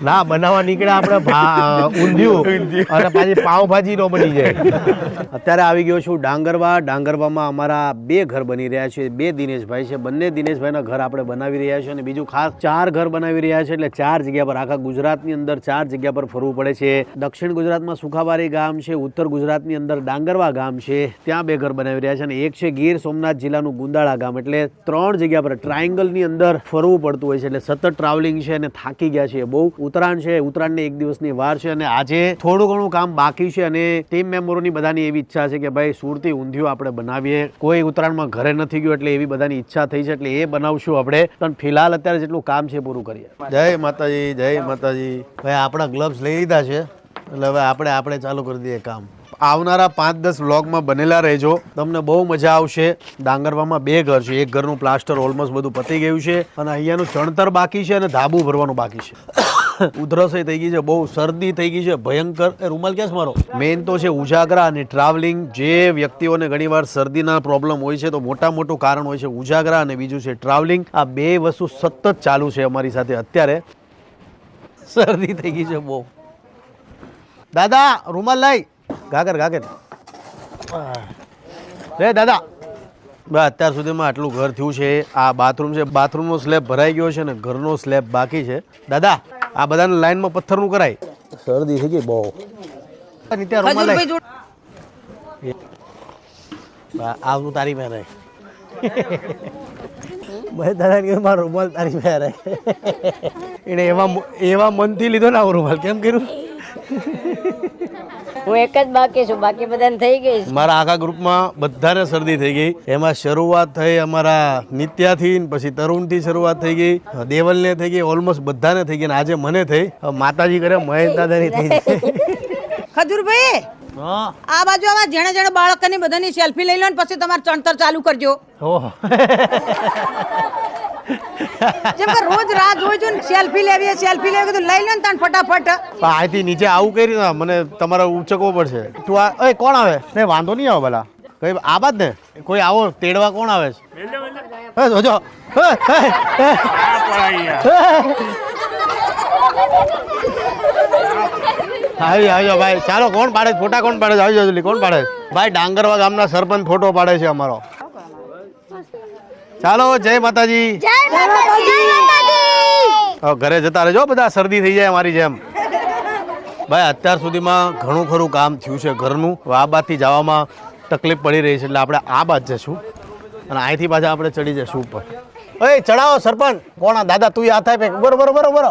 ના બનાવવા નીકળ્યા આપણે ઊંધિયું અને પાછી પાવભાજી નો બની જાય. અત્યારે આવી ગયો છું ડાંગરવા. ડાંગરવામાં અમારા 2 ઘર બની રહ્યા છે. 2 દિનેશભાઈ છે. બંને દિનેશભાઈના ઘર આપણે બનાવી રહ્યા છે અને બીજું ખાસ 4 ઘર બનાવી રહ્યા છે. એટલે 4 જગ્યા પર આખા ગુજરાતની અંદર 4 જગ્યા પર ફરવું પડે છે. દક્ષિણ ગુજરાતમાં સુખાબારી ગામ છે, ઉત્તર ગુજરાતની અંદર ડાંગરવા ગામ છે, ત્યાં 2 ઘર બનાવી રહ્યા છે અને એક છે ગીર સોમનાથ જિલ્લાનું ગુંદાળા ગામ. એટલે 3 જગ્યા પર ટ્રાયંગલની અંદર ફરવું પડતું હોય છે. એટલે સતત ટ્રાવેલિંગ છે અને થાકી ગયા છે બહુ. ઉત્તરાયણ છે, ઉત્તરાયણને 1 દિવસની વાર છે અને આજે થોડું ઘણું કામ બાકી છે અને ટીમ મેમ્બરોની બધાની એવી ઈચ્છા છે કે ભાઈ સુરતી ઊંધિયું આપણે બનાવીએ. કોઈ ઉત્તરાયણમાં ઘરે નથી ગયું એટલે એવી બધાની ઈચ્છા થઈ છે એટલે એ બનાવશું આપણે. પણ ફિલહાલ અત્યારે જેટલું કામ છે પૂરું કરીએ. જય માતાજી, જય માતાજી. ભાઈ આપણા ગ્લવ્સ લઈ લીધા છે એટલે હવે આપણે ચાલુ કરી દઈએ કામ. આવનારા 5-10 વ્લોગમાં બનેલા રહેજો, તમને બહુ મજા આવશે. ડાંગરવામાં 2 ઘર છે. એક ઘરનું પ્લાસ્ટર ઓલમોસ્ટ બધું પતી ગયું છે અને અહીંયાનું ચણતર બાકી છે અને ધાબુ ભરવાનું બાકી છે. ઉધરસ થઈ ગઈ છે, બહુ શરદી થઈ ગઈ છે ભયંકર. રૂમાલ ક્યાં છે મારો? મેઇન તો છે ઉજાગરા અને ટ્રાવેલિંગ. જે વ્યક્તિઓને ઘણીવાર શરદીના પ્રોબ્લેમ હોય છે તો મોટું કારણ હોય છે ઉજાગરા અને બીજું છે ટ્રાવેલિંગ. આ 2 વસ્તુ સતત ચાલુ છે અમારી સાથે. અત્યારે શરદી થઈ ગઈ છે બહુ. દાદા રૂમાલ લઈ ગાગર રે દાદા. અત્યાર સુધીમાં આટલું ઘર થયું છે. આ બાથરૂમ છે, બાથરૂમનો સ્લેબ ભરાઈ ગયો છે અને ઘરનો સ્લેબ બાકી છે. દાદા આ બધાને લાઈનમાં પથ્થરનું કરાય. શરદી થઈ ગઈ બહુ. આવતું તારી પહેરાય. દાદા મારો રૂમાલ તારી પહેરાય. એને એવા મનથી લીધો ને આવો રૂમાલ. કેમ કર્યું? હું એક જ બાકી છું, બાકી બધાને થઈ ગઈ. મારા આખા ગ્રુપમાં બધાને શરદી થઈ ગઈ. એમાં શરૂઆત થઈ અમારા નિત્યાથી, પછી તરુણથી શરૂઆત થઈ ગઈ, દેવલને થઈ ગઈ, ઓલમોસ્ટ બધાને થઈ ગઈ. આજે મને થઈ. માતાજી કરે મહેશ દાદાની થઈ ગઈ. ખજૂરભાઈ આ બાજુ આવા જેણે બાળકોની બધાની સેલ્ફી લઈ લો ને પછી તમારે ચણતર ચાલુ કરજો. જેમ કે રોજ રાહ જોઈ જો ને સેલ્ફી લેવી કીધું લઈ લો ને તાણ ફટાફટ. અહીંથી નીચે આવું કરી ને મને તમારે ઉચકવો પડશે. તું આ કોણ આવે? નહીં વાંધો નહીં આવે ભલા. કઈ આ બાદ ને કોઈ આવો તેડવા કોણ આવે છે? જોજો આવ્યો ભાઈ. ચાલો કોણ પાડે ફોટા? કોણ પાડે? આવી જલ્દી. કોણ પાડે? ભાઈ ડાંગરવા ગામના સરપંચ ફોટો પાડે છે અમારો. ચાલો જય માતાજી. ઘરે જતા રહેજો બધા, શરદી થઈ જાય અમારી જેમ. ભાઈ અત્યાર સુધીમાં ઘણું ખરું કામ થયું છે ઘરનું. આ બાજથી જવામાં તકલીફ પડી રહી છે એટલે આપણે આ બાજ જશું અને અહીંથી પાછા આપણે ચડી જશું ઉપર. ચડાવો સરપંચ. કોણ? દાદા તું આ થાય બરોબર.